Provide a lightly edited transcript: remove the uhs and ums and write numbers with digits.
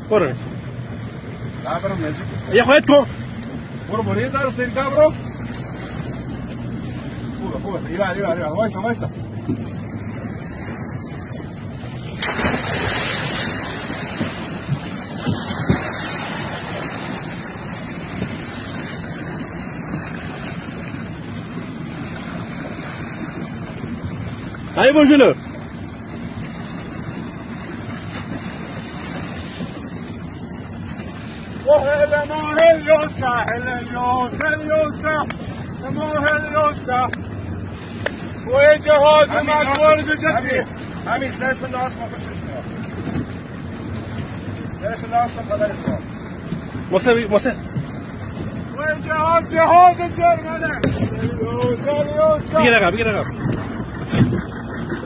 برو لا برو نزدیک یه خودت کن برو یه ذره استریکا برو خوبه ایوه وایسا هاي برجلو وهلا ماهل يوسع ماهل يوسع وجهاز مقبول بجدي همین سرش ناس ما خوشش میاد سرش ناس ما قدر موسى وجهاز جهاز جرمنه بگیر رقم